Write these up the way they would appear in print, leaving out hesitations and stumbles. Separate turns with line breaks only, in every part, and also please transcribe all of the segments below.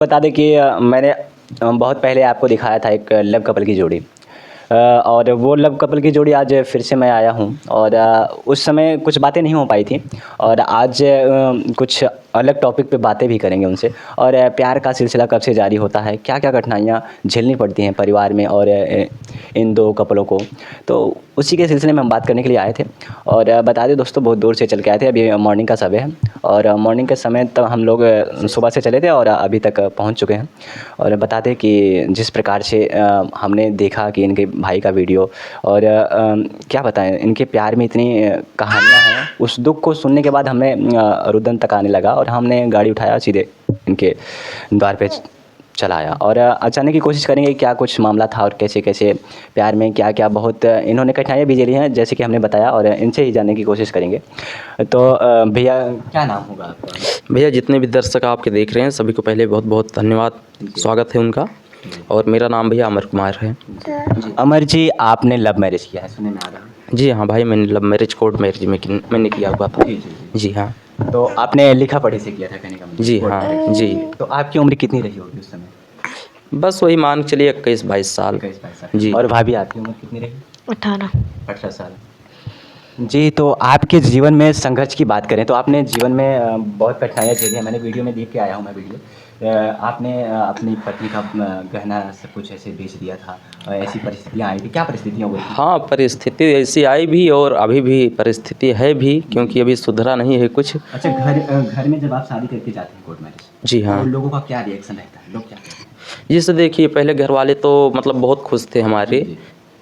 बता दें कि मैंने बहुत पहले आपको दिखाया था एक लव कपल की जोड़ी। और वो लव कपल की जोड़ी आज फिर से मैं आया हूँ और उस समय कुछ बातें नहीं हो पाई थी और आज कुछ अलग टॉपिक पे बातें भी करेंगे उनसे। और प्यार का सिलसिला कब से जारी होता है, क्या-क्या कठिनाइयाँ झेलनी पड़ती हैं परिवार में और इन 2 कपलों को, तो उसी के सिलसिले में हम बात करने के लिए आए थे। और बता दें दोस्तों, बहुत दूर से चल के आए थे। अभी मॉर्निंग का समय है और मॉर्निंग के समय तक हम लोग सुबह से चले थे और अभी तक पहुँच चुके हैं। और बता दें कि जिस प्रकार से हमने देखा कि इनके भाई का वीडियो और क्या बताएं, इनके प्यार में इतनी कहानियाँ हैं। उस दुख को सुनने के बाद हमें रुदन तक आने लगा और हमने गाड़ी उठाया, सीधे इनके द्वार पे चला आया। और अचानक की कोशिश करेंगे क्या कुछ मामला था और कैसे-कैसे प्यार में क्या-क्या बहुत इन्होंने कठिनाइयाँ भी झेली हैं, जैसे कि हमने बताया, और इनसे ही जानने की कोशिश करेंगे। तो भैया क्या नाम होगा आपका?
भैया जितने भी दर्शक आपके देख रहे हैं सभी को पहले बहुत बहुत धन्यवाद, स्वागत है उनका। और मेरा नाम भैया अमर कुमार है।
अमर जी, आपने लव मैरिज किया है, सुनने में आ रहा है।
जी हाँ भाई, मैंने लव मैरिज कोर्ट मैरिज में मैंने किया हुआ था। जी हाँ।
तो आपने लिखा पढ़ी से किया था, कहने का मतलब?
जी हाँ। जी।
तो आपकी उम्र कितनी रही होगी उस समय?
बस वही मान के चलिए 21-22 साल।
21-22 साल।
जी।
और भाभी आपकी उम्र कितनी रही?
18।
18 साल। जी, तो आपके जीवन में संघर्ष की बात करें तो आपने जीवन में बहुत कठिनाइयाँ झेली हैं। मैंने वीडियो में देख के आया हूँ मैं वीडियो। आपने अपनी पत्नी का गहना सब कुछ ऐसे बेच दिया था। ऐसी परिस्थितियाँ आई थी, क्या परिस्थितियाँ हुई थी?
हाँ, परिस्थिति ऐसी आई भी और अभी भी परिस्थिति है भी, क्योंकि अभी सुधरा नहीं है कुछ।
अच्छा, घर में जब आप शादी करके जाते हैं कोर्ट मैरिज,
जी हाँ।
तो लोगों का क्या रिएक्शन रहता है? लोग क्या कहते हैं?
जैसे देखिए, पहले घर वाले तो मतलब बहुत खुश थे हमारे,
जी।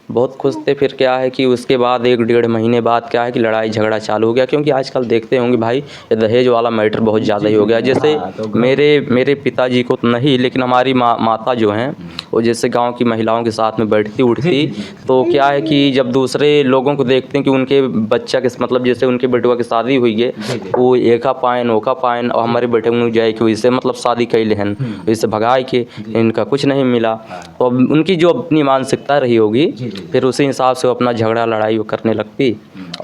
बहुत खुश थे। फिर क्या है कि उसके बाद 1-1.5 महीने बाद क्या है कि लड़ाई झगड़ा चालू हो गया, क्योंकि आजकल देखते होंगे भाई, ये दहेज वाला मैटर बहुत ज़्यादा ही हो गया। जैसे
हाँ, तो
मेरे पिताजी को तो नहीं, लेकिन हमारी माता जो हैं वो जैसे गांव की महिलाओं के साथ में बैठती उठती, तो क्या है कि जब दूसरे लोगों को देखते हैं कि उनके बच्चा के मतलब जैसे उनके बेटवा की शादी हुई है, वो एका पाइन ओका पाइन और हमारे बेटे को जाए कि वैसे मतलब शादी कैले हन, वैसे भगाए के इनका कुछ नहीं मिला। तो अब उनकी जो अपनी मानसिकता रही होगी, फिर उसी हिसाब से वो अपना झगड़ा लड़ाई वो करने लगती।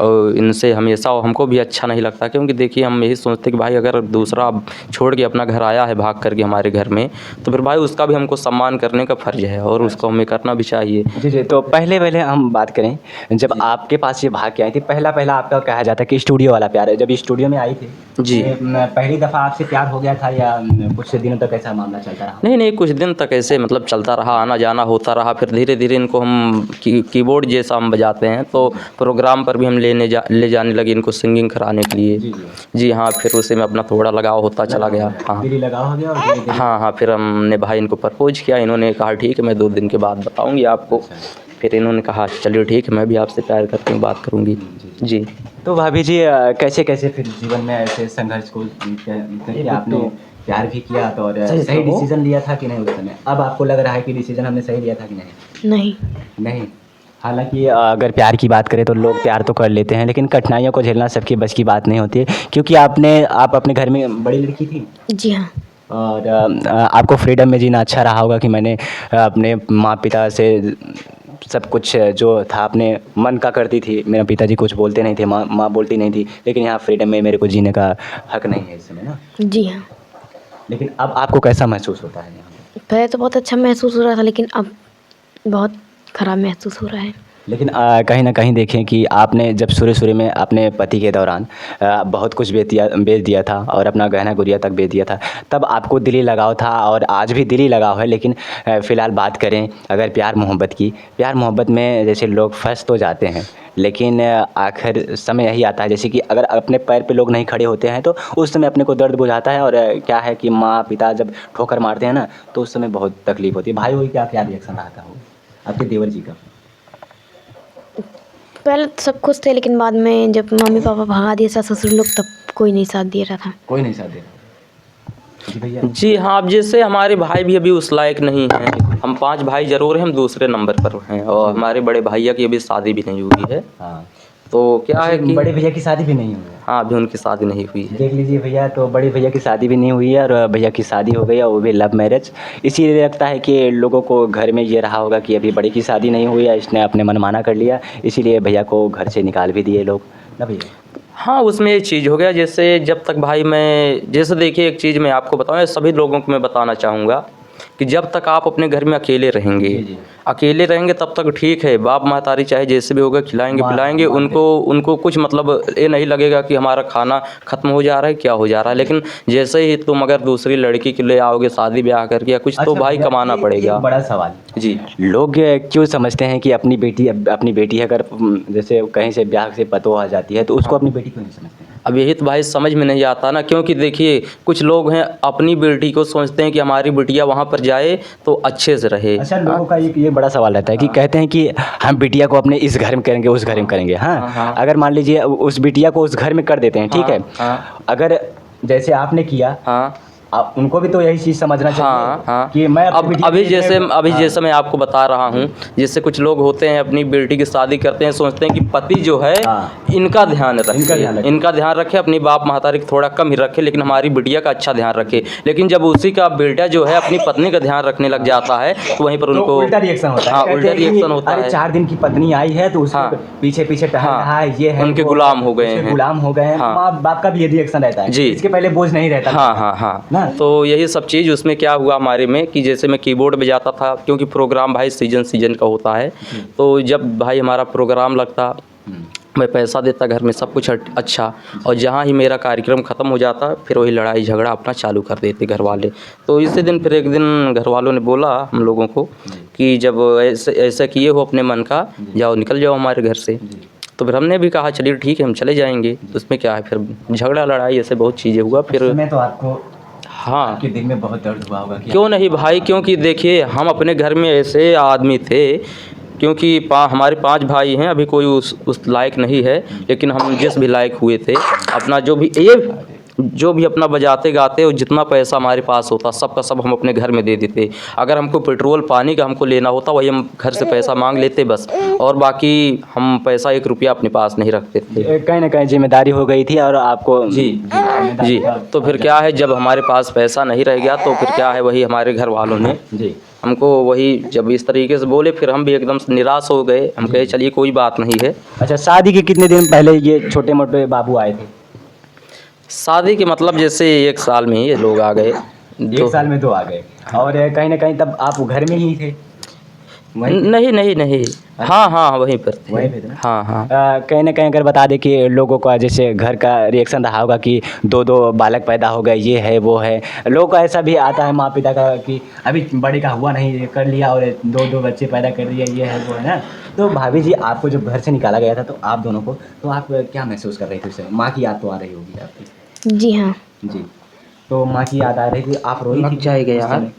और इनसे हमेशा हमको भी अच्छा नहीं लगता, क्योंकि देखिए हम यही सोचते कि भाई अगर दूसरा छोड़ के अपना घर आया है भाग करके हमारे घर में, तो फिर भाई उसका भी हमको सम्मान करने का फ़र्ज़ है और उसको हमें करना भी चाहिए।
जी। तो पहले हम बात करें, जब आपके पास ये भाग के आई थी, पहला आपका कहा जाता है कि स्टूडियो वाला प्यार है। जब स्टूडियो में आई थी
जी।
पहली दफ़ा आपसे प्यार हो गया था या कुछ दिनों तक ऐसा मामला चलता रहा?
नहीं, कुछ दिन तक ऐसे मतलब चलता रहा, आना जाना होता रहा। फिर धीरे-धीरे इनको हम कीबोर्ड जैसा हम बजाते हैं, तो प्रोग्राम पर भी हम ले जाने लगे इनको सिंगिंग कराने के लिए। जी हाँ, फिर उसी में अपना थोड़ा लगाव होता चला गया। हाँ।
दिली लगाव हो गया और धीरे-धीरे।
हाँ, फिर हमने भाई इनको प्रपोज़ किया। इन्होंने कहा ठीक है, मैं 2 दिन के बाद बताऊँगी आपको। फिर इन्होंने कहा चलिए ठीक है, मैं भी आपसे प्यार करती हूँ, बात करूँगी। जी।
तो भाभी जी, कैसे फिर जीवन में ऐसे संघर्ष को करके आपने प्यार भी किया तो और सही डिसीजन लिया था कि नहीं उस समय? अब आपको लग रहा है कि डिसीजन हमने सही लिया था कि नहीं? नहीं। हालाँकि अगर प्यार की बात करें तो लोग प्यार तो कर लेते हैं, लेकिन कठिनाइयों को झेलना सबके बस की बात नहीं होती है, क्योंकि आप अपने घर में बड़ी लड़की थी।
जी हाँ।
और आपको फ्रीडम में जीना अच्छा रहा होगा कि मैंने अपने माँ-पिता से सब कुछ जो था अपने मन का करती थी। मेरे पिताजी कुछ बोलते नहीं थे, माँ बोलती नहीं थी, लेकिन यहाँ फ्रीडम में मेरे को जीने का हक नहीं है इस समय ना।
जी हाँ।
लेकिन अब आपको कैसा महसूस होता है यहाँ पे?
पहले तो बहुत अच्छा महसूस हो रहा था, लेकिन अब बहुत ख़राब महसूस हो रहा है।
लेकिन कहीं न कहीं देखें कि आपने जब शुरू में अपने पति के दौरान बहुत कुछ बेच दिया था और अपना गहना गुड़िया तक बेच दिया था, तब आपको दिली लगाव था और आज भी दिली लगाव है। लेकिन फ़िलहाल बात करें अगर प्यार मोहब्बत की, प्यार मोहब्बत में जैसे लोग फँस तो जाते हैं, लेकिन आखिर समय यही आता है जैसे कि अगर अपने पैर पे लोग नहीं खड़े होते हैं तो उस समय अपने को दर्द बुझाता है। और क्या है कि माँ-पिता जब ठोकर मारते हैं ना, तो उस समय बहुत तकलीफ़ होती है। भाई होई क्या रिएक्शन रहा था वो आपके देवर जी का?
पहले तो सब खुश थे, लेकिन बाद में जब मम्मी-पापा भगा दिए सास-ससुर लोग, तब कोई नहीं साथ दे रहा था।
कोई नहीं साथ दे रहा। जी भैया।
जी हाँ, अब जैसे हमारे भाई भी अभी उस लायक नहीं हैं। हम 5 भाई ज़रूर हैं, हम दूसरे नंबर पर हैं और हमारे बड़े भैया की अभी शादी भी नहीं हुई है।
हाँ।
तो क्या है कि
बड़े भैया की शादी भी नहीं हुई है?
हाँ, अभी उनकी शादी नहीं हुई है।
देख लीजिए भैया, तो बड़े भैया की शादी भी नहीं हुई है और भैया की शादी हो गई है, वो भी लव मैरिज। इसीलिए लगता है कि लोगों को घर में ये रहा होगा कि अभी बड़े की शादी नहीं हुई है, इसने अपने मनमाना कर लिया, इसीलिए भैया को घर से निकाल भी दिए लोग ना भैया?
हाँ, उसमें ये चीज़ हो गया जैसे जब तक भाई मैं जैसे देखिए एक चीज़ मैं आपको बताऊँ या सभी लोगों को मैं बताना चाहूँगा कि जब तक आप अपने घर में अकेले रहेंगे, अकेले रहेंगे तब तक ठीक है, बाप महतारी चाहे जैसे भी होगा खिलाएंगे पिलाएंगे, उनको कुछ मतलब ये नहीं लगेगा कि हमारा खाना ख़त्म हो जा रहा है, क्या हो जा रहा है। लेकिन जैसे ही तुम अगर दूसरी लड़की के लिए आओगे शादी ब्याह करके या कुछ, तो भाई कमाना पड़ेगा।
बड़ा सवाल
जी,
लोग क्यों समझते हैं कि अपनी बेटी अगर जैसे कहीं से ब्याह से पतो आ जाती है तो उसको अपनी बेटी क्यों नहीं समझते हैं?
अब यही तो भाई समझ में नहीं आता ना, क्योंकि देखिए कुछ लोग हैं अपनी बेटी को सोचते हैं कि हमारी बिटिया वहाँ पर जाए तो अच्छे से रहे।
अच्छा, लोगों का ये बड़ा सवाल रहता है कि कहते हैं कि हम बिटिया को अपने इस घर में करेंगे, उस घर में करेंगे। हाँ, अगर मान लीजिए उस बिटिया को उस घर में कर देते हैं, ठीक है, अगर जैसे आपने किया,
हाँ,
आप उनको भी तो यही चीज़ समझना चाहिए कि मैं
अब अभी जैसे मैं आपको बता रहा हूँ, जैसे कुछ लोग होते हैं अपनी बेटी की शादी करते हैं, सोचते हैं कि पति जो है इनका ध्यान रखे, अपनी बाप महतारी को थोड़ा कम ही रखे, लेकिन हमारी बिटिया का अच्छा ध्यान रखे। लेकिन जब उसी का बेटा जो है अपनी पत्नी का ध्यान रखने लग जाता है तो वहीं पर उनको
उल्टा रिएक्शन होता है।
हाँ, उल्टा रिएक्शन होता है।
4 दिन की पत्नी आई है तो उसके पीछे टहल रहा है, ये है,
उनके गुलाम हो गए हैं, माँ
बाप का भी ये रिएक्शन रहता है जी, इसके पहले बोझ नहीं रहता।
हाँ। तो यही सब चीज़ उसमें क्या हुआ हमारे में कि जैसे मैं कीबोर्ड बजाता था, क्योंकि प्रोग्राम भाई सीजन का होता है, तो जब भाई हमारा प्रोग्राम लगता मैं पैसा देता घर में सब कुछ अच्छा, और जहाँ ही मेरा कार्यक्रम ख़त्म हो जाता फिर वही लड़ाई झगड़ा अपना चालू कर देते घर वाले। तो इसी दिन फिर एक दिन घर वालों ने बोला हम लोगों को कि जब ऐसा किए हो अपने मन का, जाओ निकल जाओ हमारे घर से। तो फिर हमने भी कहा चलिए ठीक है हम चले जाएंगे, उसमें क्या है, फिर झगड़ा लड़ाई ऐसे बहुत चीज़ें हुआ। फिर
तो आपको
हाँ
कि दिल में बहुत दर्द हुआ होगा।
क्यों नहीं भाई, क्योंकि देखिए हम अपने घर में ऐसे आदमी थे, क्योंकि हमारे 5 भाई हैं, अभी कोई उस लायक नहीं है, लेकिन हम जिस भी लायक हुए थे अपना जो भी अपना बजाते गाते और जितना पैसा हमारे पास होता सब का सब हम अपने घर में दे देते। अगर हमको पेट्रोल पानी का हमको लेना होता वही हम घर से पैसा मांग लेते बस, और बाकी हम पैसा 1 रुपया अपने पास नहीं रखते थे।
कहीं ना कहीं जिम्मेदारी हो गई थी और आपको
जी। तो फिर क्या है, जब हमारे पास पैसा नहीं रह गया तो फिर क्या है, वही हमारे घर वालों ने हमको वही जब इस तरीके से बोले, फिर हम भी एकदम निराश हो गए। हम कहे चलिए कोई बात नहीं है।
अच्छा, शादी के कितने दिन पहले ये छोटे मोटे बाबू आए थे?
शादी के मतलब जैसे 1 साल में ये लोग आ गए।
1 साल में 2 आ गए। और कहीं ना कहीं तब आप घर में ही थे?
नहीं। हाँ वहीं पर थे।
वहीं पे थे ना?
हाँ।
कहीं ना कहीं अगर बता दें कि लोगों का जैसे घर का रिएक्शन रहा होगा कि 2 बालक पैदा हो गए, ये है वो है, लोगों का ऐसा भी आता है माँ पिता का कि अभी बड़े का हुआ नहीं, कर लिया और 2 बच्चे पैदा कर दिए, ये है वो है ना। तो भाभी जी आपको जब घर से निकाला गया था तो आप दोनों को, तो आप क्या महसूस कर रहे थे उस समय? माँ की याद तो आ रही होगी आपकी?
जी हाँ
जी। तो माँ की याद आ रही थी, आप रोई थी?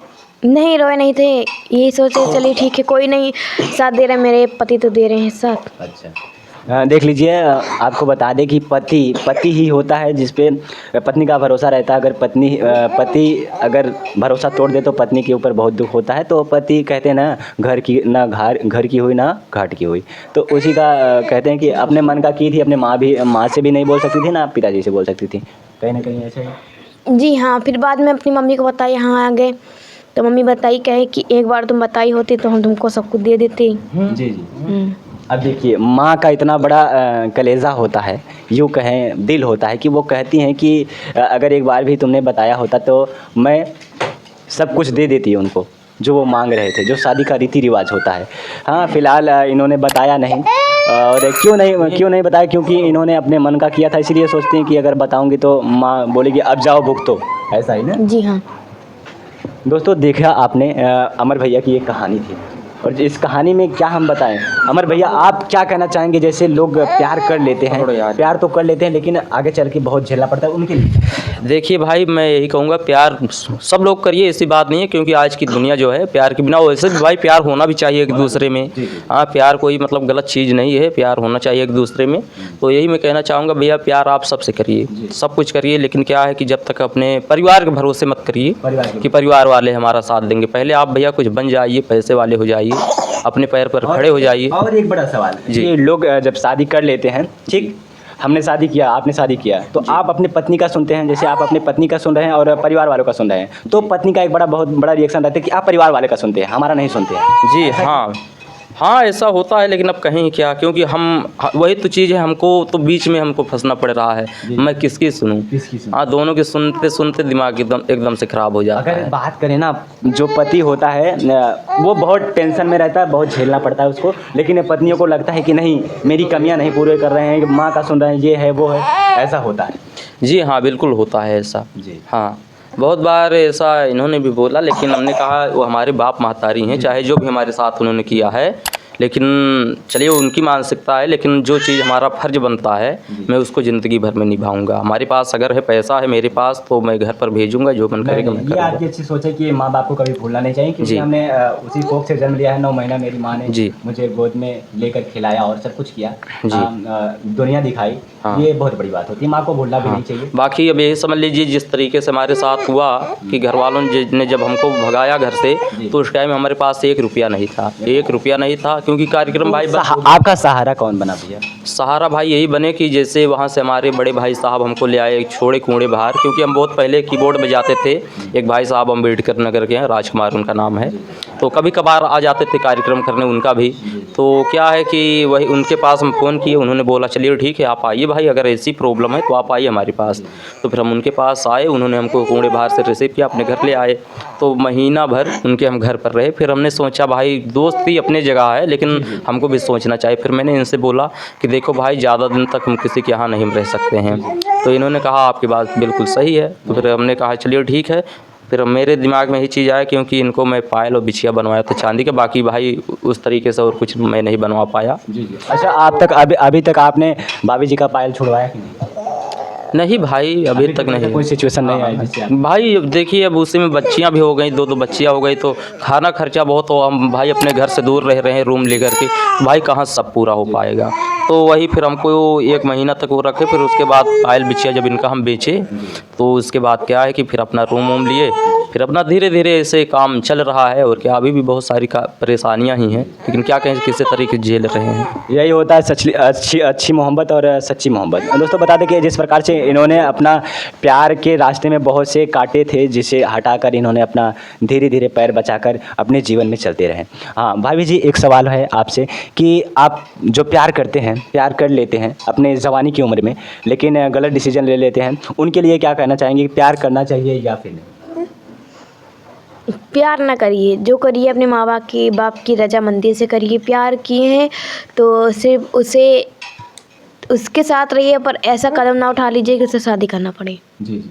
नहीं, रोए नहीं थे, यही सोचे चलिए ठीक है, कोई नहीं साथ दे रहे, मेरे पति तो दे रहे हैं साथ।
अच्छा, देख लीजिए, आपको बता दें कि पति ही होता है जिस पे पत्नी का भरोसा रहता है। अगर पति अगर भरोसा तोड़ दे तो पत्नी के ऊपर बहुत दुख होता है। तो पति कहते हैं ना, घर की हुई ना घाट की हुई, तो उसी का कहते हैं कि अपने मन का की थी, अपने माँ से भी नहीं बोल सकती थी ना पिताजी से बोल सकती थी, कहीं ना कहीं ऐसे ही।
जी हाँ, फिर बाद में अपनी मम्मी को बताई, यहाँ आ गए तो मम्मी बताई कहे कि एक बार तुम बताई होती तो हम तुमको सब कुछ दे देते।
जी। अब देखिए, माँ का इतना बड़ा कलेजा होता है, यूँ कहें दिल होता है कि वो कहती हैं कि अगर एक बार भी तुमने बताया होता तो मैं सब कुछ दे देती है उनको जो वो मांग रहे थे, जो शादी का रीति रिवाज होता है। हाँ, फिलहाल इन्होंने बताया नहीं, और क्यों नहीं बताया, क्योंकि इन्होंने अपने मन का किया था, इसलिए सोचते हैं कि अगर बताऊंगी तो माँ बोलेगी अब जाओ भुगतो, ऐसा ही ना?
जी हाँ।
दोस्तों, देखा आपने अमर भैया की एक कहानी थी, और इस कहानी में क्या हम बताएं। अमर भैया, आप क्या कहना चाहेंगे? जैसे लोग प्यार कर लेते हैं, प्यार तो कर लेते हैं, लेकिन आगे चल के बहुत झेलना पड़ता है उनके लिए।
देखिए भाई, मैं यही कहूँगा प्यार सब लोग करिए, ऐसी बात नहीं है, क्योंकि आज की दुनिया जो है प्यार के बिना, वैसे भी भाई प्यार होना भी चाहिए एक दूसरे में। हाँ, प्यार कोई मतलब गलत चीज़ नहीं है, प्यार होना चाहिए एक दूसरे में। तो यही मैं कहना चाहूँगा भैया, प्यार आप सबसे करिए, सब कुछ करिए, लेकिन क्या है कि जब तक अपने परिवार के भरोसे मत करिए कि परिवार वाले हमारा साथ देंगे। पहले आप भैया कुछ बन जाइए, पैसे वाले हो जाइए, अपने पैर पर खड़े हो जाइए।
और एक बड़ा सवाल जी, ये लोग जब शादी कर लेते हैं, ठीक, हमने शादी किया, आपने शादी किया, तो आप अपनी पत्नी का सुनते हैं, जैसे आप अपनी पत्नी का सुन रहे हैं और परिवार वालों का सुन रहे हैं, तो पत्नी का एक बहुत बड़ा रिएक्शन रहता है कि आप परिवार वाले का सुनते हैं, हमारा नहीं सुनते हैं।
जी हाँ, हाँ ऐसा होता है, लेकिन अब कहें क्या, क्योंकि वही तो चीज़ है, हमको तो बीच में हमको फंसना पड़ रहा है। मैं किसकी सुनूं? हाँ, दोनों के सुनते सुनते दिमाग एकदम से ख़राब हो जाता
अगर
है।
बात करें ना, जो पति होता है वो बहुत टेंशन में रहता है, बहुत झेलना पड़ता है उसको, लेकिन पत्नियों को लगता है कि नहीं, मेरी कमियां नहीं पूरे कर रहे हैं, माँ का सुन रहे हैं, ये है वो है, ऐसा होता है।
जी हाँ, बिल्कुल होता है ऐसा।
जी।
हाँ, बहुत बार ऐसा इन्होंने भी बोला, लेकिन हमने कहा वो हमारे बाप महतारी हैं, चाहे जो भी हमारे साथ उन्होंने किया है, लेकिन चलिए उनकी मानसिकता है, लेकिन जो चीज़ हमारा फ़र्ज़ बनता है मैं उसको ज़िंदगी भर में निभाऊंगा। हमारे पास अगर है पैसा है मेरे पास, तो मैं घर पर भेजूंगा, जो मन करेगा मैं
ये
करूँगा।
आपकी अच्छी सोच है कि माँ बाप को कभी भूलना नहीं चाहिए, क्योंकि
जी।
हमने उसी कोख से जन्म लिया है। 9 महीना मेरी माँ ने
जी।
मुझे गोद में लेकर खिलाया और सब कुछ किया,
जी।
दुनिया दिखाई।
हाँ।
ये बहुत बड़ी बात होती है, माँ को भूलना भी
हाँ,
नहीं चाहिए।
बाकी अब यही समझ लीजिए जिस तरीके से हमारे साथ हुआ कि घर वालों ने जब हमको भगाया घर से, तो उस टाइम हमारे पास 1 रुपया नहीं था, 1 रुपया नहीं था, क्योंकि कार्यक्रम भाई
आपका सहारा कौन बना भैया?
सहारा भाई यही बने कि जैसे वहाँ से हमारे बड़े भाई साहब हमको ले आए, छोड़े कूड़े बाहर, क्योंकि हम बहुत पहले कीबोर्ड बजाते थे। एक भाई साहब अम्बेडकर नगर के हैं, राजकुमार उनका नाम है, तो कभी कभार आ जाते थे कार्यक्रम करने उनका भी। तो क्या है कि वही उनके पास हम फ़ोन किए, उन्होंने बोला चलिए ठीक है आप आइए भाई, अगर ऐसी प्रॉब्लम है तो आप आइए हमारे पास। तो फिर हम उनके पास आए, उन्होंने हमको कूड़े बाहर से रिसीव किया, अपने घर ले आए। तो महीना भर उनके हम घर पर रहे। फिर हमने सोचा भाई दोस्ती अपनी जगह है, लेकिन हमको भी सोचना चाहिए। फिर मैंने इनसे बोला कि देखो भाई ज़्यादा दिन तक हम किसी के यहाँ नहीं रह सकते हैं। तो इन्होंने कहा आपकी बात बिल्कुल सही है। तो फिर हमने कहा चलिए ठीक है। फिर मेरे दिमाग में यही चीज़ आया, क्योंकि इनको मैं पायल और बिछिया बनवाया था चांदी के, बाकी भाई उस तरीके से और कुछ मैं नहीं बनवा पाया।
जी। अच्छा, अभी तक आपने भाभी जी का पायल छुड़वाया कि नहीं?
नहीं भाई, अभी तक नहीं।
कोई सिचुएशन नहीं आई जिससे आप-
भाई अब देखिए, अब उसी में बच्चियां भी हो गई, 2 बच्चियां हो गई, तो खाना खर्चा बहुत हो, हम भाई अपने घर से दूर रह रहे हैं रूम लेकर के, तो भाई कहाँ सब पूरा हो पाएगा। तो वही फिर हमको 1 महीना तक वो रखे। फिर उसके बाद पायल बिछिया जब इनका हम बेचे, तो उसके बाद क्या है कि फिर अपना रूम वूम लिए, फिर अपना धीरे धीरे ऐसे काम चल रहा है। और क्या, अभी भी बहुत सारी परेशानियां ही हैं, लेकिन क्या कहें किसी तरीके झेल रहे हैं।
यही होता है अच्छी मोहब्बत और सच्ची मोहब्बत। दोस्तों बता दें कि जिस प्रकार से इन्होंने अपना प्यार के रास्ते में बहुत से कांटे थे, जिसे हटाकर इन्होंने अपना धीरे धीरे पैर बचाकर अपने जीवन में चलते रहे। हाँ भाभी जी, एक सवाल है आपसे कि आप जो प्यार करते हैं, प्यार कर लेते हैं अपने जवानी की उम्र में, लेकिन गलत डिसीजन ले लेते हैं, उनके लिए क्या कहना चाहेंगे? प्यार करना चाहिए या फिर नहीं?
प्यार ना करिए, जो करिए अपने माँ बाप की रजामंदी से करिए। प्यार किए हैं तो सिर्फ उसके साथ रहिए, पर ऐसा कदम ना उठा लीजिए कि उसे शादी करना पड़े।
जी।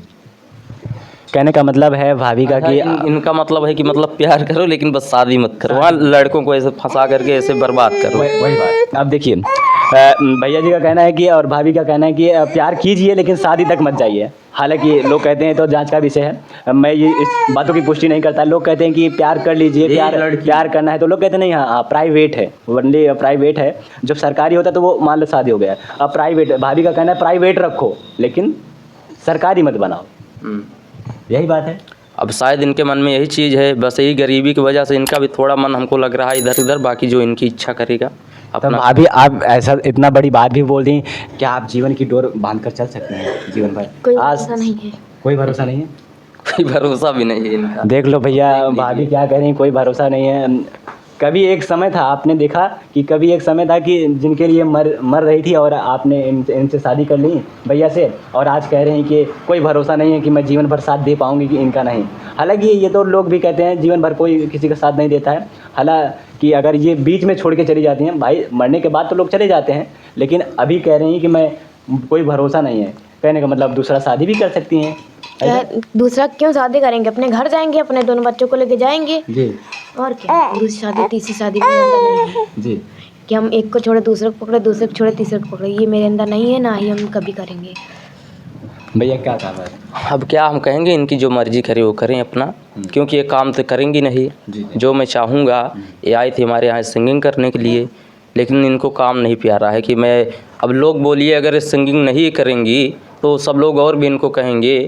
कहने का मतलब है भाभी का कि
इनका मतलब है कि मतलब प्यार करो, लेकिन बस शादी मत करो। वहाँ लड़कों को ऐसे फंसा करके ऐसे बर्बाद करो।
वही बात। अब देखिए, भैया जी का कहना है कि, और भाभी का कहना है कि प्यार कीजिए लेकिन शादी तक मत जाइए। हालांकि लोग कहते हैं, तो जांच का विषय है, मैं ये इस बातों की पुष्टि नहीं करता। लोग कहते हैं कि प्यार कर लीजिए, प्यार करना है, तो लोग कहते हैं नहीं, हाँ प्राइवेट है, ओनली प्राइवेट है। जब सरकारी होता तो वो मान लो शादी हो गया। अब प्राइवेट, भाभी का कहना है प्राइवेट रखो लेकिन सरकारी मत बनाओ। यही बात है।
अब शायद इनके मन में यही चीज़ है, बस यही गरीबी की वजह से इनका भी थोड़ा मन हमको लग रहा है इधर उधर। बाकी जो इनकी इच्छा करेगा
तो
अपना।
भाभी, आप ऐसा इतना बड़ी बात भी बोल दी, क्या आप जीवन की डोर बांध कर चल सकते हैं जीवन भर?
कोई भरोसा नहीं है।
कोई भरोसा नहीं है।
कोई भरोसा भी नहीं है इनका।
देख लो भैया, भाभी क्या कह रही हैं, कोई भरोसा नहीं है। कभी एक समय था, आपने देखा कि कभी एक समय था कि जिनके लिए मर रही थी, और आपने इनसे शादी कर ली भैया से, और आज कह रहे हैं कि कोई भरोसा नहीं है कि मैं जीवन भर साथ दे पाऊंगी कि इनका नहीं। हालांकि ये तो लोग भी कहते हैं जीवन भर कोई किसी का साथ नहीं देता है। हालांकि अगर ये बीच में छोड़ के चली जाती हैं, भाई मरने के बाद तो लोग चले जाते हैं, लेकिन अभी कह रही हैं कि मैं कोई भरोसा नहीं है। कहने का मतलब दूसरा शादी भी कर सकती हैं।
दूसरा क्यों शादी करेंगे? अपने घर जाएंगे, अपने दोनों बच्चों को लेके जाएंगे।
जी।
और क्या, दूसरी शादी तीसरी शादी मेरे अंदर नहीं है
जी।
कि हम एक को छोड़े दूसरे को पकड़े, दूसरे को छोड़े तीसरे को पकड़े। ये मेरे अंदर नहीं है, ना ही हम कभी करेंगे।
भैया क्या काम है?
अब क्या हम कहेंगे, इनकी जो मर्जी करे वो करें अपना, क्योंकि ये काम तो करेंगी नहीं। जो मैं चाहूँगा, ये आई थी हमारे यहाँ सिंगिंग करने के लिए, लेकिन इनको काम नहीं प्यारा है कि मैं, अब लोग बोलिए अगर सिंगिंग नहीं करेंगी तो सब लोग और भी इनको कहेंगे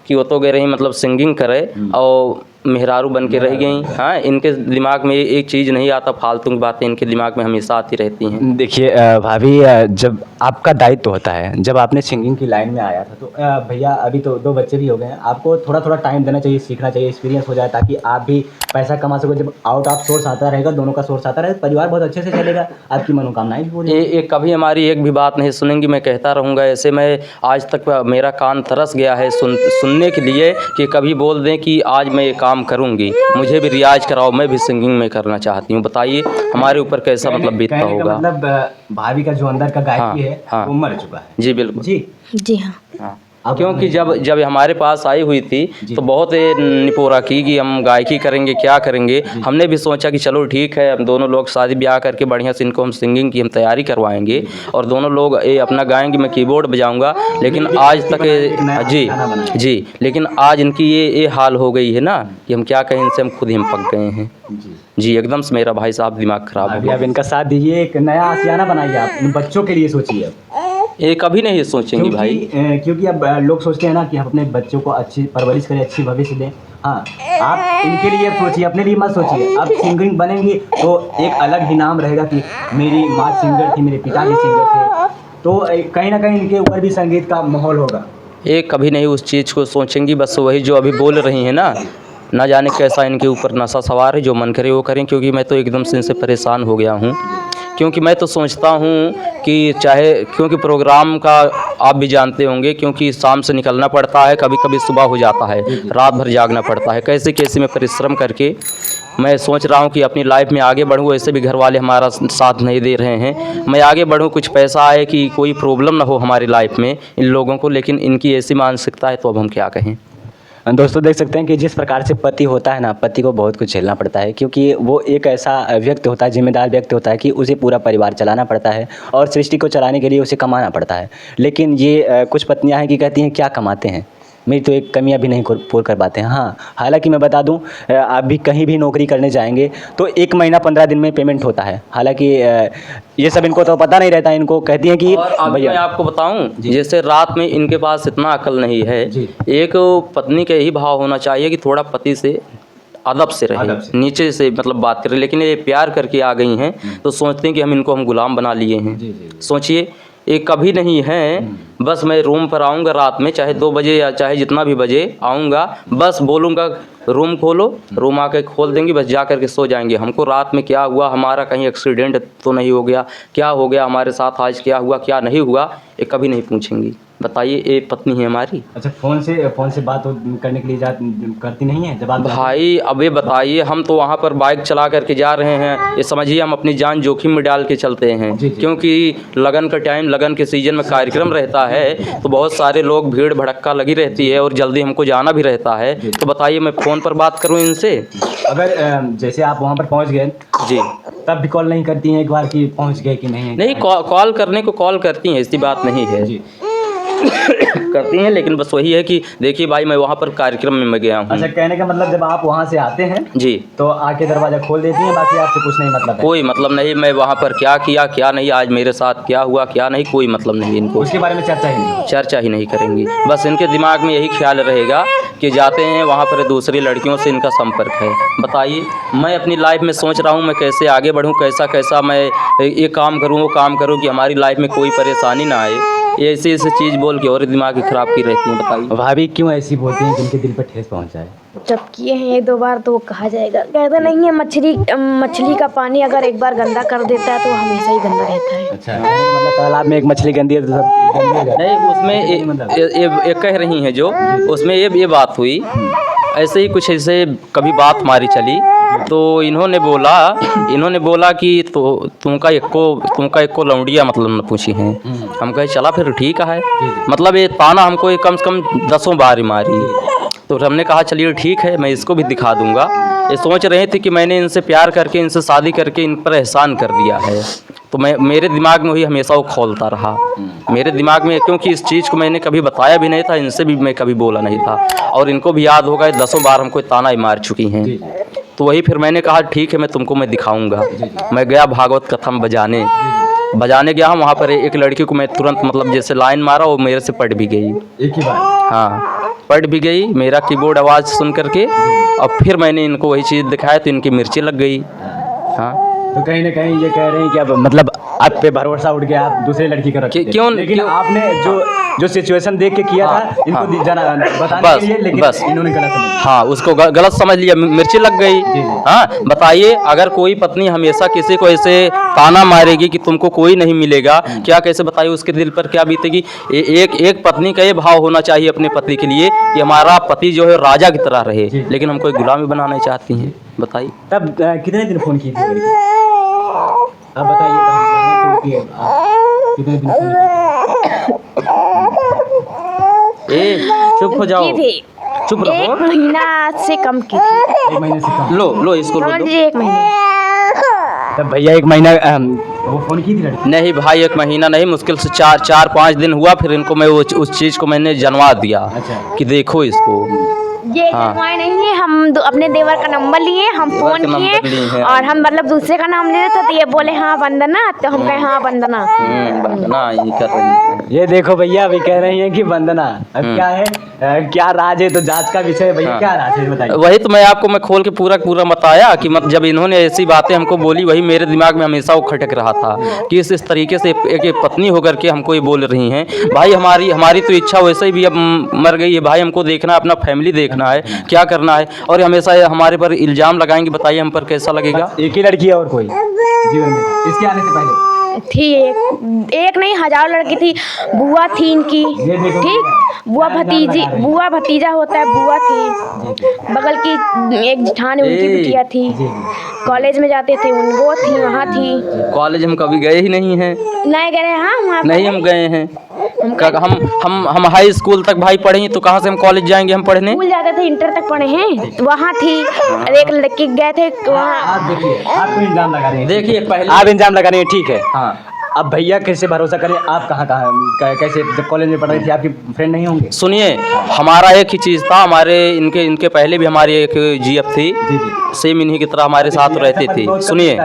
कि वो तो कह रही मतलब सिंगिंग करे और मेहरारू बन के रह गई। हाँ, इनके दिमाग में एक चीज़ नहीं आता, फालतू की बातें इनके दिमाग में हमेशा आती रहती हैं।
देखिए भाभी, जब आपका दायित्व होता है, जब आपने सिंगिंग की लाइन में आया था, तो भैया अभी तो 2 बच्चे भी हो गए हैं, आपको थोड़ा थोड़ा टाइम देना चाहिए, सीखना चाहिए, एक्सपीरियंस हो जाए, ताकि आप भी पैसा कमा सको, जब आउट ऑफ सोर्स आता रहेगा, दोनों का सोर्स आता रहेगा, परिवार बहुत अच्छे से चलेगा, आपकी मनोकामनाएं भी पूरी
ये कभी हमारी एक भी बात नहीं सुनेंगी। मैं कहता रहूँगा ऐसे। मैं आज तक मेरा कान तरस गया है सुनने के लिए कि कभी बोल दें कि आज मैं ये काम करूँगी, मुझे भी रियाज कराओ, मैं भी सिंगिंग में करना चाहती हूँ। बताइए हमारे ऊपर कैसा मतलब बीतता
कहने का
होगा।
मतलब भाभी का जो अंदर का गायकी
हाँ,
है
हाँ।
वो मर चुका है।
जी बिल्कुल
जी
जी हाँ।
हाँ।
अब
क्योंकि जब हमारे पास आई हुई थी तो बहुत निपोरा की कि हम गायकी करेंगे, क्या करेंगे। हमने भी सोचा कि चलो ठीक है, हम दोनों लोग शादी ब्याह करके बढ़िया से इनको हम सिंगिंग की हम तैयारी करवाएंगे और दोनों लोग ये अपना गाएंगे, मैं कीबोर्ड बजाऊंगा। लेकिन आज तक जी लेकिन आज इनकी ये हाल हो गई है ना कि हम क्या कहें इनसे, हम खुद ही हम पक गए हैं जी। एकदम से मेरा भाई साहब दिमाग ख़राब हो
अभी
गया।
आप इनका साथ दीजिए, एक नया आशियाना बनाइए, आप इन बच्चों के लिए सोचिए अब।
ये कभी नहीं सोचेंगे भाई।
क्योंकि अब लोग सोचते हैं ना कि हम अपने बच्चों को अच्छी परवरिश करें, अच्छी भविष्य दें। हाँ, आप इनके लिए सोचिए, अपने लिए मत सोचिए। अब सिंगिंग बनेंगी तो एक अलग ही नाम रहेगा कि मेरी माँ सिंगर थी, मेरे पिता भी सिंगर थे, तो कहीं ना कहीं इनके ऊपर भी संगीत का माहौल होगा।
ये कभी नहीं उस चीज़ को सोचेंगी। बस वही जो अभी बोल रही हैं ना जाने कैसा इनके ऊपर नशा सवार है, जो मन करे वो करें। क्योंकि मैं तो एकदम से इनसे परेशान हो गया हूँ। क्योंकि मैं तो सोचता हूँ कि क्योंकि प्रोग्राम का आप भी जानते होंगे, क्योंकि शाम से निकलना पड़ता है, कभी कभी सुबह हो जाता है, रात भर जागना पड़ता है। कैसे कैसे मैं परिश्रम करके मैं सोच रहा हूँ कि अपनी लाइफ में आगे बढ़ूँ। ऐसे भी घर वाले हमारा साथ नहीं दे रहे हैं। मैं आगे बढ़ूँ, कुछ पैसा आए कि कोई प्रॉब्लम ना हो हमारी लाइफ में इन लोगों को। लेकिन इनकी ऐसी मानसिकता है तो अब हम क्या कहें।
दोस्तों देख सकते हैं कि जिस प्रकार से पति होता है ना, पति को बहुत कुछ झेलना पड़ता है, क्योंकि वो एक ऐसा व्यक्ति होता है, जिम्मेदार व्यक्ति होता है कि उसे पूरा परिवार चलाना पड़ता है और सृष्टि को चलाने के लिए उसे कमाना पड़ता है। लेकिन ये कुछ पत्नियां हैं कि कहती हैं क्या कमाते हैं, मेरी तो एक कमियां भी नहीं पूर्ण कर पाते हैं। हाँ, हालांकि मैं बता दूं, आप भी कहीं भी नौकरी करने जाएंगे तो 1 महीना 15 दिन में पेमेंट होता है। हालांकि ये सब इनको तो पता नहीं रहता है। इनको कहती हैं कि
और अब मैं आपको बताऊं, जैसे रात में इनके पास इतना अकल नहीं है। एक पत्नी का यही भाव होना चाहिए कि थोड़ा पति से अदब से रहे, नीचे से मतलब बात करें। लेकिन ये प्यार करके आ गई हैं तो सोचते हैं कि हम गुलाम बना लिए हैं। सोचिए, ये कभी नहीं है। बस मैं रूम पर आऊँगा रात में, चाहे 2 बजे या चाहे जितना भी बजे आऊँगा, बस बोलूँगा रूम खोलो, रूम आके खोल देंगी, बस जा कर के सो जाएंगे। हमको रात में क्या हुआ, हमारा कहीं एक्सीडेंट तो नहीं हो गया, क्या हो गया हमारे साथ, आज क्या हुआ क्या नहीं हुआ, ये कभी नहीं पूछेंगी। बताइए, ये पत्नी है हमारी।
अच्छा, फ़ोन से बात करने के लिए करती नहीं है जब आप
भाई अब ये बताइए, हम तो वहाँ पर बाइक चला करके जा रहे हैं, ये समझिए हम अपनी जान जोखिम में डाल के चलते हैं। क्योंकि लगन का टाइम, लगन के सीजन में कार्यक्रम रहता है तो बहुत सारे लोग, भीड़ भड़क्का लगी रहती है और जल्दी हमको जाना भी रहता है। तो बताइए मैं फ़ोन पर बात करूँ इनसे?
अगर जैसे आप वहाँ पर पहुँच गए
जी,
तब भी कॉल नहीं करती हैं एक बार कि पहुँच गए कि नहीं?
नहीं, कॉल करने को कॉल करती हैं, ऐसी बात नहीं है। करती हैं, लेकिन बस वही है कि देखिए भाई, मैं वहाँ पर कार्यक्रम में मैं गया हूँ।
अच्छा, कहने का मतलब जब आप वहाँ से आते हैं
जी
तो आके दरवाज़ा खोल देती हैं, बाकी आपसे कुछ नहीं मतलब है?
कोई मतलब नहीं, मैं वहाँ पर क्या किया क्या नहीं, आज मेरे साथ क्या हुआ क्या नहीं, कोई मतलब नहीं इनको।
उसके बारे में चर्चा ही नहीं
करेंगी। बस इनके दिमाग में यही ख्याल रहेगा कि जाते हैं वहाँ पर दूसरी लड़कियों से इनका संपर्क है। बताइए, मैं अपनी लाइफ में सोच रहा हूँ मैं कैसे आगे बढ़ूँ, कैसा मैं ये काम करूँ वो काम करूँ कि हमारी लाइफ में कोई परेशानी ना आए। ये ऐसी चीज़ बोल के और दिमाग ख़राब की रहती है। बताइए
भाभी क्यों ऐसी बोलती हैं जिनके दिल पर ठेस पहुँच जाए?
जब किए हैं 1-2 बार तो वो कहा जाएगा, कहते नहीं है मछली का पानी अगर एक बार गंदा कर देता है तो हमेशा ही गंदा रहता है।
अच्छा, मतलब तालाब में एक मछली गंदी है तो सब गंदी हो जाता है?
नहीं, उसमें ये कह रही हैं जो, उसमें ये बात हुई। ऐसे ही कुछ ऐसे कभी बात हमारी चली तो इन्होंने बोला कि तो तुमका एको लौंडिया मतलब न पूछी हैं। हम कहे चला फिर ठीक है। मतलब ये ताना हमको ये कम से कम 10 बार ही मारी। तो हमने कहा चलिए ठीक है, मैं इसको भी दिखा दूंगा। ये सोच रहे थे कि मैंने इनसे प्यार करके, इनसे शादी करके इन पर एहसान कर दिया है। तो मेरे दिमाग में वही हमेशा वो खोलता रहा मेरे दिमाग में, क्योंकि इस चीज़ को मैंने कभी बताया भी नहीं था, इनसे भी मैं कभी बोला नहीं था। और इनको भी याद होगा 10 बार हमको ताना ही मार चुकी हैं। तो वही फिर मैंने कहा ठीक है, मैं दिखाऊंगा। मैं गया भागवत कथा बजाने गया। वहाँ पर एक लड़की को मैं तुरंत मतलब जैसे लाइन मारा, वो मेरे से पट भी गई।
एक ही बार?
हाँ, पट भी गई मेरा कीबोर्ड आवाज़ सुन करके। और फिर मैंने इनको वही चीज़ दिखाया तो इनकी मिर्ची लग गई। हाँ,
तो कहीं ना कहीं ये कह रहे हैं कि अब मतलब आप पे भरोसा उठ गया, आप दूसरी लड़की का रखते थे।
क्यों
लेकिन
क्यों?
आपने जो सिचुएशन देख के किया
हाँ,
था इनको
हाँ।
जाना बताने
बस,
के लिए, लेकिन
बस।
इन्होंने गलत समझ लिया।
हाँ, उसको गलत समझ लिया, मिर्ची लग गई।
जी।
हाँ, बताइए, अगर कोई पत्नी हमेशा किसी को ऐसे ताना मारेगी कि तुमको कोई नहीं मिलेगा, क्या कैसे बताइए उसके दिल पर क्या बीतेगी। एक पत्नी का ये भाव होना चाहिए अपने पति के लिए कि हमारा पति जो है राजा की तरह रहे,
जी।
लेकिन हम कोई गुलामी बनाना चाहती हैं। बताइए।
तब कितने दिन फोन किए थे लड़की? आप बताइए तो हम जाने क्यों किए आप कितने दिन फोन
ए, चुप हो जाओ,
की थी
चुप
1
रहो।
महीना से कम की थी,
किए? 1 महीने से कम।
लो इसको लो
समझ
लो।
लीजिए 1 महीने।
तब भैया 1 महीना वो फोन की थी लड़की?
नहीं भाई, 1 महीना नहीं, मुश्किल से 4-5 दिन हुआ। फिर इनको मैं उस चीज़ को मैंने जनवा दिया
अच्छा।
कि देखो इसको।
ये
हाँ।
जनवाए नहीं है, हम अपने देवर का नंबर लिए, हम
देवर
फोन
का नंबर लिए
किए
हैं।
और हम मतलब दूसरे का नाम ले रहे थे, तो ये बोले हाँ वंदना, तो हम कहे हाँ वंदना।
वंदना ये कर रही है।
ये देखो भैया अभी कह रही हैं कि वंदना। अब क्या है क्या राज है, तो जांच का विषय है भैया।
हाँ।
क्या राज है बताइए।
वही तो मैं आपको खोल के पूरा बताया कि मत जब इन्होंने ऐसी बातें हमको बोली, वही मेरे दिमाग में हमेशा वो खटक रहा था कि इस तरीके से एक पत्नी होकर के हमको ये बोल रही हैं। भाई हमारी तो इच्छा वैसे भी अब मर गई है भाई, हमको देखना है, अपना फैमिली देखना है, क्या करना है। और हमेशा ये हमारे पर इल्ज़ाम लगाएंगे, बताइए हम पर कैसा लगेगा।
बस एक ही लड़की है और कोई जीवन में इसके आने से पहले?
थी एक नहीं, हजारों लड़की थी। बुआ थी इनकी,
ये देखो
ठीक, बुआ भतीजा होता है, बुआ थी। बगल की एक जेठान है, उनकी
ए,
बिटिया थी। कॉलेज में जाते थे वो थी, वहाँ थी।
कॉलेज हम कभी गए ही नहीं हैं।
नहीं गए हैं, हाँ वहाँ
नहीं हम गए हैं। हम हाई स्कूल तक भाई पढ़े हैं, तो कहाँ से हम कॉलेज जाएंगे हम पढ़ने।
स्कूल जाते थे, इंटर तक पढ़े हैं, वहाँ थी। और एक लड़की गए थे वहाँ।
आप देखिए, आपको इल्जाम लगा रहे हैं।
देखिए पहले
आप इल्जाम लगा रहे हैं, ठीक है।
हाँ,
अब भैया कैसे भरोसा करें? आप कहाँ कैसे, जब कॉलेज में पढ़ रही थी आपकी फ्रेंड नहीं होंगे?
सुनिए, हमारा एक ही चीज़ था, हमारे इनके पहले भी हमारी एक जीएफ थी,
जी जी।
सेम इन्हीं की तरह हमारे साथ रहती थी।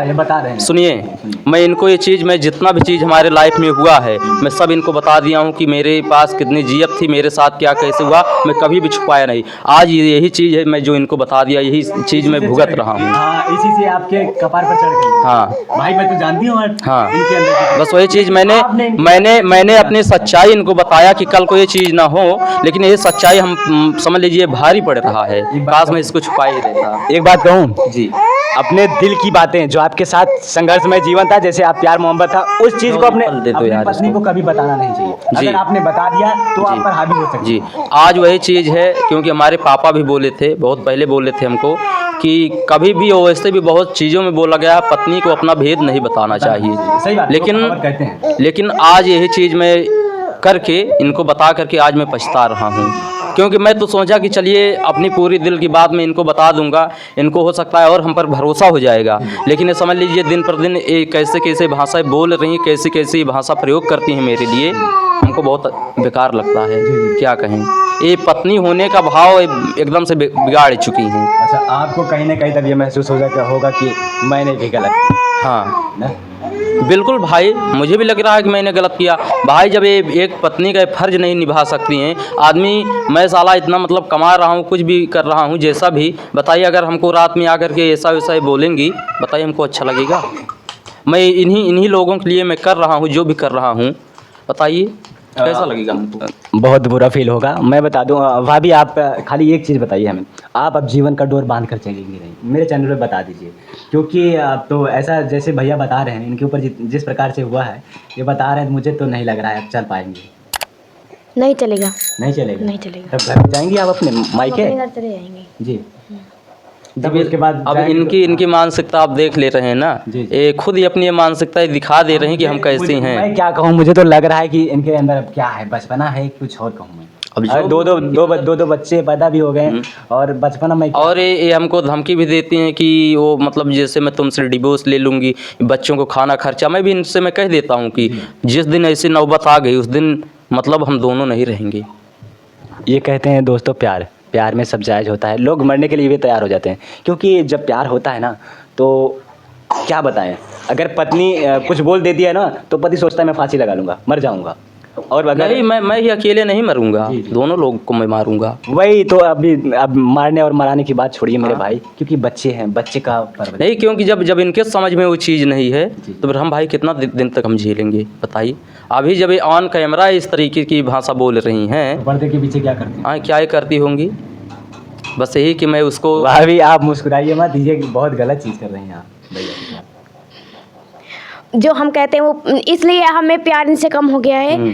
ये बता रहे हैं।
सुनिए, मैं इनको ये चीज़, मैं जितना भी चीज़ हमारे लाइफ में हुआ है, मैं सब इनको बता दिया हूँ कि मेरे पास कितनी जीएफ थी, मेरे साथ क्या कैसे हुआ, मैं कभी भी छुपाया नहीं। आज यही चीज़ है, मैं जो इनको बता दिया, यही चीज़ मैं भुगत रहा हूँ।
हाँ, इसी से आपके कपार पर चढ़ गई।
हाँ
भाई मैं तो जानती हूँ
हाँ।
इनके अंदर की-
बस वही चीज़ मैंने अपनी सच्चाई इनको बताया कि कल को ये चीज़ ना हो, लेकिन ये सच्चाई हम समझ लीजिए भारी पड़ रहा है। काश मैं इसको छुपा ही रहता।
एक बात कहूँ
जी,
अपने दिल की बातें जो आपके साथ संघर्षमय जीवन था, जैसे आप प्यार मोहब्बत था, उस चीज को अपने
पल दे दो
अपनी
यार
पत्नी
इसको।
को कभी बताना नहीं चाहिए।
जी।
अगर आपने बता दिया तो आप
जी।
पर हावी हो सकती
जी, आज वही चीज़ है, क्योंकि हमारे पापा भी बोले थे, बहुत पहले बोले थे हमको कि कभी भी, वैसे भी बहुत चीज़ों में बोला गया, पत्नी को अपना भेद नहीं बताना चाहिए।
सही बात, लोग कहावत कहते हैं।
लेकिन आज यही चीज़ मैं करके, इनको बता करके आज मैं पछता रहा हूँ। क्योंकि मैं तो सोचा कि चलिए अपनी पूरी दिल की बात मैं इनको बता दूंगा, इनको हो सकता है और हम पर भरोसा हो जाएगा। लेकिन ये समझ लीजिए दिन पर दिन ये कैसे कैसे भाषाएं बोल रही हैं, कैसी कैसी भाषा प्रयोग करती हैं मेरे लिए, हमको बहुत बेकार लगता है। क्या कहें, ये पत्नी होने का भाव एकदम से बिगाड़ चुकी हैं।
अच्छा, आपको कहीं ना कहीं तब ये महसूस होगा कि मैंने भी गलत किया
हाँ
ना?
बिल्कुल भाई, मुझे भी लग रहा है कि मैंने गलत किया। भाई जब ये एक पत्नी का फ़र्ज नहीं निभा सकती हैं आदमी, मैं साला इतना मतलब कमा रहा हूँ, कुछ भी कर रहा हूँ, जैसा भी, बताइए अगर हमको रात में आकर के ऐसा वैसा बोलेंगी, बताइए हमको अच्छा लगेगा? मैं इन्हीं लोगों के लिए मैं कर रहा हूँ जो भी कर रहा हूँ, बताइए कैसा लगेगा हमको?
बहुत बुरा फील होगा। मैं बता दूं भाभी, आप खाली एक चीज़ बताइए हमें, आप अब जीवन का डोर बांध कर चलेंगे नहीं? मेरे चैनल पे बता दीजिए, क्योंकि अब तो ऐसा जैसे भैया बता रहे हैं, इनके ऊपर जिस प्रकार से हुआ है, ये बता रहे हैं, मुझे तो नहीं लग रहा है अब चल पाएंगे।
नहीं चलेगा,
नहीं चलेगा?
नहीं चलेगा।
तब घर जाएंगी आप अपने मायके?
अपने घर चले जाएंगे।
जी। तब उसके बाद
अब
जाएंगे तो-
इनकी मानसिकता आप देख ले रहे हैं ना,
जी, जी।
ये खुद ही अपनी ये मानसिकता दिखा दे रहे हैं कि हम कैसे हैं।
मैं क्या कहूँ, मुझे तो लग रहा है कि इनके अंदर अब क्या है, बचपना है, कुछ और कहूँ मैं।
अब
अब दो बच्चे पैदा भी हो गए हैं और बचपना में
और ये हमको धमकी भी देती हैं कि वो मतलब जैसे मैं तुमसे डिवोर्स ले लूँगी, बच्चों को खाना खर्चा, मैं भी इनसे मैं कह देता हूँ कि जिस दिन ऐसी नौबत आ गई उस दिन मतलब हम दोनों नहीं रहेंगे।
ये कहते हैं दोस्तों, प्यार में सब जायज़ होता है, लोग मरने के लिए भी तैयार हो जाते हैं, क्योंकि जब प्यार होता है ना तो क्या बताएं, अगर पत्नी कुछ बोल देती है ना तो पति सोचता है मैं फांसी लगा लूँगा, मर जाऊँगा, और अगर
नहीं, मैं ही अकेले नहीं मरूंगा, दोनों लोग को मैं मारूंगा।
वही तो अब मारने और मराने की बात छोड़िए मेरे भाई, क्योंकि बच्चे हैं, बच्चे का परवरिश।
नहीं, क्योंकि जब इनके समझ में वो चीज़ नहीं है तो फिर हम भाई कितना दिन तक हम झेलेंगे बताइए। अभी जब ये ऑन कैमरा इस तरीके की भाषा बोल रही हैं,
पर्दे के पीछे क्या करते हैं?
हाँ क्या ही करती होंगी। बस यही कि मैं उसको
भाभी आप मुस्कुराइए मत, ये बहुत गलत चीज़ कर रहे हैं आप भैया।
जो हम कहते हैं वो इसलिए हमें प्यार इनसे कम हो गया है।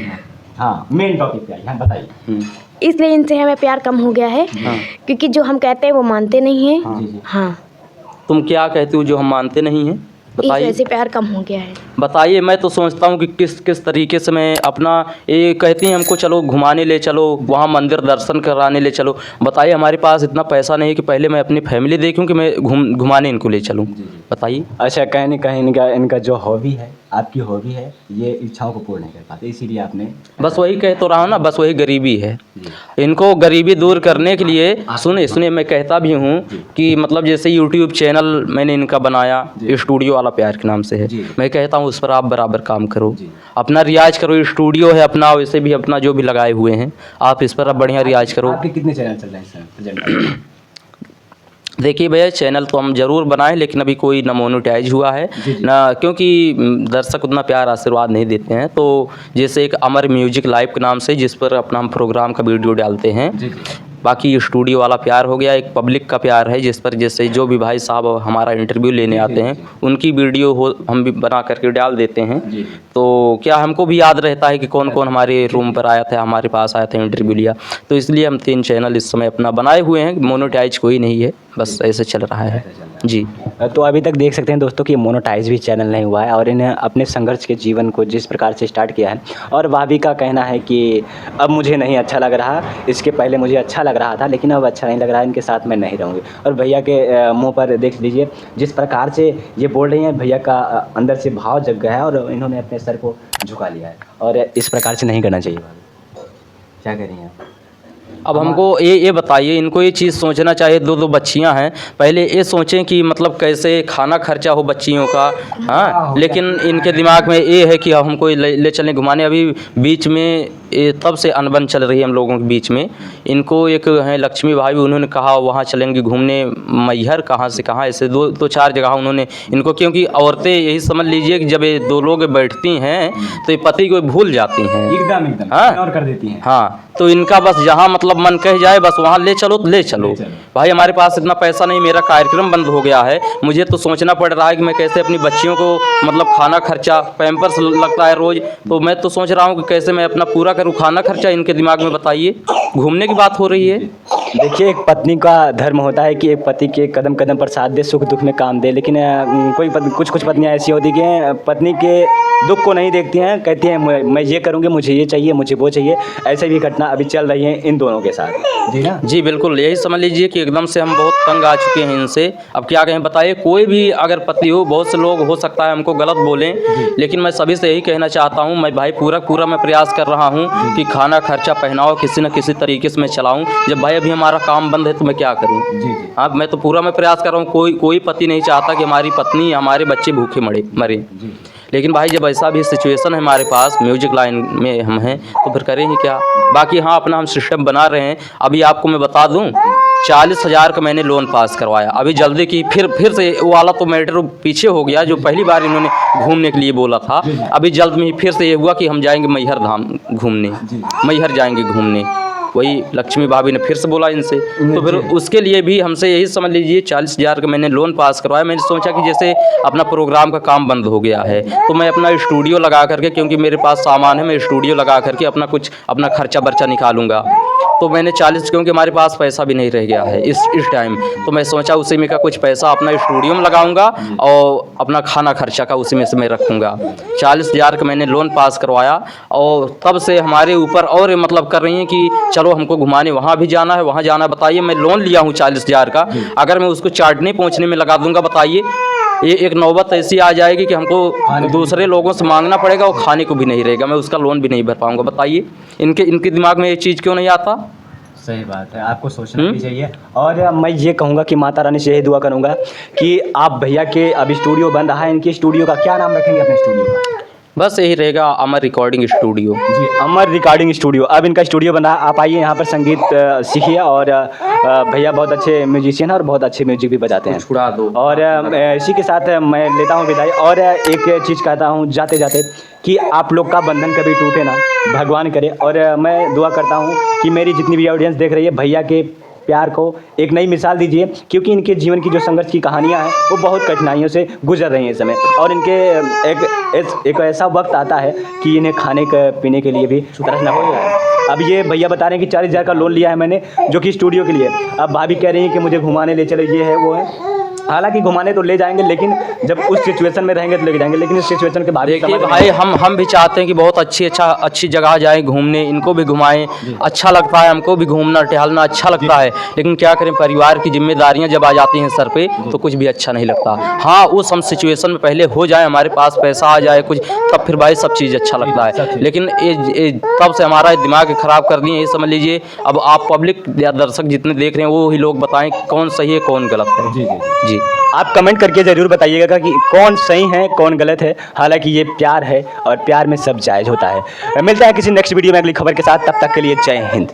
हाँ, मेन टॉपिक पे आइए, बताइए।
इसलिए इनसे हमें प्यार कम हो गया है, क्योंकि जो हम कहते हैं वो मानते नहीं हैं। हाँ,
तुम क्या कहती हो जो हम मानते नहीं हैं?
इस
बताइए।
वजह से प्यार कम हो गया है।
बताइए। मैं तो सोचता हूँ कि किस तरीके से मैं अपना, ये कहती हैं हमको चलो घुमाने ले चलो, वहाँ मंदिर दर्शन कराने ले चलो। बताइए हमारे पास इतना पैसा नहीं है कि पहले मैं अपनी फैमिली देखूं कि मैं घुमाने इनको ले चलूं। बताइए।
अच्छा, कहीं ना कहीं इनका जो हॉबी है, आपकी हॉबी है, ये इच्छाओं को पूर्ण नहीं कर पाते, इसीलिए आपने।
बस वही कह तो रहा हूँ ना, बस वही गरीबी है। इनको गरीबी दूर करने के लिए सुने मैं कहता भी हूँ कि मतलब जैसे यूट्यूब चैनल मैंने इनका बनाया, स्टूडियो वाला प्यार के नाम से है। मैं कहता हूँ उस पर आप बराबर काम करो, अपना रियाज करो। स्टूडियो है अपना, वैसे भी अपना जो भी लगाए हुए हैं आप इस पर अब बढ़िया रियाज करो।
आपके कितने चैनल चल रहे हैं सर प्रेजेंट?
देखिए भैया, चैनल तो हम ज़रूर बनाएं, लेकिन अभी कोई ना मोनेटाइज हुआ है ना, क्योंकि दर्शक उतना प्यार आशीर्वाद नहीं देते हैं। तो जैसे एक अमर म्यूजिक लाइव के नाम से, जिस पर अपना हम प्रोग्राम का वीडियो डालते हैं। बाकी स्टूडियो वाला प्यार हो गया, एक पब्लिक का प्यार है, जिस पर जैसे जो भी भाई साहब हमारा इंटरव्यू लेने आते हैं उनकी वीडियो हम भी बना करके डाल देते हैं। तो क्या हमको भी याद रहता है कि कौन कौन हमारे रूम पर आया था, हमारे पास आया था, इंटरव्यू लिया। तो इसलिए हम 3 चैनल इस समय अपना बनाए हुए हैं। मोनेटाइज कोई नहीं है, बस ऐसे चल रहा है जी।
तो अभी तक देख सकते हैं दोस्तों कि मोनेटाइज भी चैनल नहीं हुआ है, और इन्हें अपने संघर्ष के जीवन को जिस प्रकार से स्टार्ट किया है, और भाभी का कहना है कि अब मुझे नहीं अच्छा लग रहा, इसके पहले मुझे अच्छा लग रहा था लेकिन अब अच्छा नहीं लग रहा, इनके साथ मैं नहीं रहूँगी। और भैया के मुंह पर देख लीजिए जिस प्रकार से ये बोल रही हैं, भैया का अंदर से भाव जग गया है और इन्होंने अपने सर को झुका लिया है, और इस प्रकार से नहीं करना चाहिए। क्या कह रही हैं आप?
अब हमको ये बताइए, इनको ये चीज़ सोचना चाहिए, 2 बच्चियां हैं, पहले ये सोचें कि मतलब कैसे खाना खर्चा हो बच्चियों का। हाँ, लेकिन इनके दिमाग में ये है कि हमको ले चलें घुमाने। अभी बीच में तब से अनबन चल रही है हम लोगों के बीच में। इनको एक हैं लक्ष्मी भाभी, उन्होंने कहा वहाँ चलेंगे घूमने, मैहर कहाँ से कहाँ, ऐसे 2-4 जगह उन्होंने इनको, क्योंकि औरतें यही समझ लीजिए कि जब ये 2 लोग बैठती हैं तो ये पति को भूल जाती हैं
एकदम
हाँ
और कर देती हैं।
हाँ, तो इनका बस जहाँ मतलब मन कह जाए बस वहाँ ले चलो तो ले चलो। भाई हमारे पास इतना पैसा नहीं, मेरा कार्यक्रम बंद हो गया है, मुझे तो सोचना पड़ रहा है कि मैं कैसे अपनी बच्चियों को मतलब खाना खर्चा, पैम्पर्स लगता है रोज़, तो मैं तो सोच रहा हूँ कि कैसे मैं अपना पूरा करूँ खाना खर्चा। इनके दिमाग में बताइए, घूमने की बात हो रही है।
देखिए, एक पत्नी का धर्म होता है कि एक पति के कदम कदम पर साथ दे, सुख दुख में काम दे, लेकिन कुछ पत्नियां ऐसी होती कि पत्नी के दुख को नहीं देखती हैं, कहती हैं मैं ये करूँगी, मुझे ये चाहिए, मुझे वो चाहिए। ऐसे भी घटना अभी चल रही है इन दोनों के साथ। जी ना? जी
बिल्कुल, यही समझ लीजिए कि एकदम से हम बहुत तंग आ चुके हैं इनसे। अब क्या कहें बताइए, कोई भी अगर पति हो, बहुत से लोग हो सकता है हमको गलत बोलें, लेकिन मैं सभी से यही कहना चाहता हूँ, मैं भाई पूरा मैं प्रयास कर रहा हूँ कि खाना खर्चा पहनाओ किसी न किसी तरीके से मैं चलाऊँ। जब भाई अभी हमारा काम बंद है तो मैं क्या करूँ? हाँ, मैं तो मैं प्रयास कर रहा हूँ। कोई पति नहीं चाहता कि हमारी पत्नी, हमारे बच्चे भूखे मरे। लेकिन भाई जब ऐसा भी सिचुएशन है हमारे पास, म्यूजिक लाइन में हम हैं, तो फिर करें ही क्या। बाकी हाँ, अपना हम सिस्टम बना रहे हैं। अभी आपको मैं बता दूं, 40,000 का मैंने लोन पास करवाया। अभी जल्दी की फिर से वो वाला तो मैटर पीछे हो गया, जो पहली बार इन्होंने घूमने के लिए बोला था। अभी जल्द में ही फिर से ये हुआ कि हम जाएंगे मैहर धाम घूमने, मैहर जाएंगे घूमने। वही लक्ष्मी भाभी ने फिर से बोला इनसे, तो फिर उसके लिए भी हमसे यही समझ लीजिए 40,000 का मैंने लोन पास करवाया। मैंने सोचा कि जैसे अपना प्रोग्राम का काम बंद हो गया है तो मैं अपना स्टूडियो लगा करके, क्योंकि मेरे पास सामान है, मैं स्टूडियो लगा करके अपना खर्चा बर्चा निकालूंगा। तो मैंने 40, क्योंकि हमारे पास पैसा भी नहीं रह गया है इस टाइम, तो मैं सोचा उसी में का कुछ पैसा अपना स्टूडियो में लगाऊंगा और अपना खाना खर्चा का उसी में से मैं रखूँगा। 40,000 का मैंने लोन पास करवाया, और तब से हमारे ऊपर और मतलब कर रही हैं कि चलो हमको घुमाने वहाँ भी जाना है, वहाँ जाना। बताइए, मैं लोन लिया हूँ 40,000 का, अगर मैं उसको चाटने पहुँचने में लगा दूंगा, बताइए ये एक नौबत ऐसी आ जाएगी कि हमको दूसरे लोगों से मांगना पड़ेगा और खाने को भी नहीं रहेगा, मैं उसका लोन भी नहीं भर पाऊंगा। बताइए इनके दिमाग में ये चीज़ क्यों नहीं आता?
सही बात है, आपको सोचना भी चाहिए। और मैं ये कहूँगा कि माता रानी से यही दुआ करूँगा कि आप भैया के अभी स्टूडियो बंद है, इनके स्टूडियो का क्या नाम रखेंगे अपने स्टूडियो का?
बस यही रहेगा अमर रिकॉर्डिंग स्टूडियो।
जी, अमर रिकॉर्डिंग स्टूडियो। अब इनका स्टूडियो बना, आप आइए यहाँ पर संगीत सीखिए। और भैया बहुत अच्छे म्यूजिशियन हैं और बहुत अच्छे म्यूजिक भी बजाते हैं।
छुड़ा दो।
और इसी के साथ मैं लेता हूँ विदाई। और एक चीज़ कहता हूँ जाते जाते कि आप लोग का बंधन कभी टूटे ना, भगवान करे। और मैं दुआ करता हूँ कि मेरी जितनी भी ऑडियंस देख रही है, भैया के प्यार को एक नई मिसाल दीजिए, क्योंकि इनके जीवन की जो संघर्ष की कहानियाँ हैं वो बहुत कठिनाइयों से गुजर रही हैं इस समय। और इनके एक ऐसा वक्त आता है कि इन्हें खाने पीने के लिए भी तरसना पड़ता है। अब ये भैया बता रहे हैं कि 40,000 का लोन लिया है मैंने, जो कि स्टूडियो के लिए। अब भाभी कह रही हैं कि मुझे घुमाने ले चले, ये है वो है। हालांकि घुमाने तो ले जाएंगे, लेकिन जब उस सिचुएशन में रहेंगे तो लेके जाएंगे, लेकिन इस सिचुएशन के बाद
देखिए भाई, हम भी चाहते हैं कि बहुत अच्छी जगह जाएं घूमने, इनको भी घुमाएं। अच्छा लगता है हमको भी घूमना टहलना, अच्छा लगता है। लेकिन क्या करें, परिवार की जिम्मेदारियां जब आ जाती हैं सर पे तो कुछ भी अच्छा नहीं लगता। हाँ, उस हम सिचुएशन में पहले हो जाए, हमारे पास पैसा आ जाए कुछ, तब फिर भाई सब चीज़ अच्छा लगता है। लेकिन ये तब से हमारा दिमाग ख़राब कर दिए, ये समझ लीजिए। अब आप पब्लिक या दर्शक जितने देख रहे हैं वो ही लोग बताएं कौन सही है कौन गलत है। जी,
आप कमेंट करके ज़रूर बताइएगा कि कौन सही है कौन गलत है। हालांकि ये प्यार है और प्यार में सब जायज़ होता है। मिलता है किसी नेक्स्ट वीडियो में अगली खबर के साथ, तब तक के लिए जय हिंद।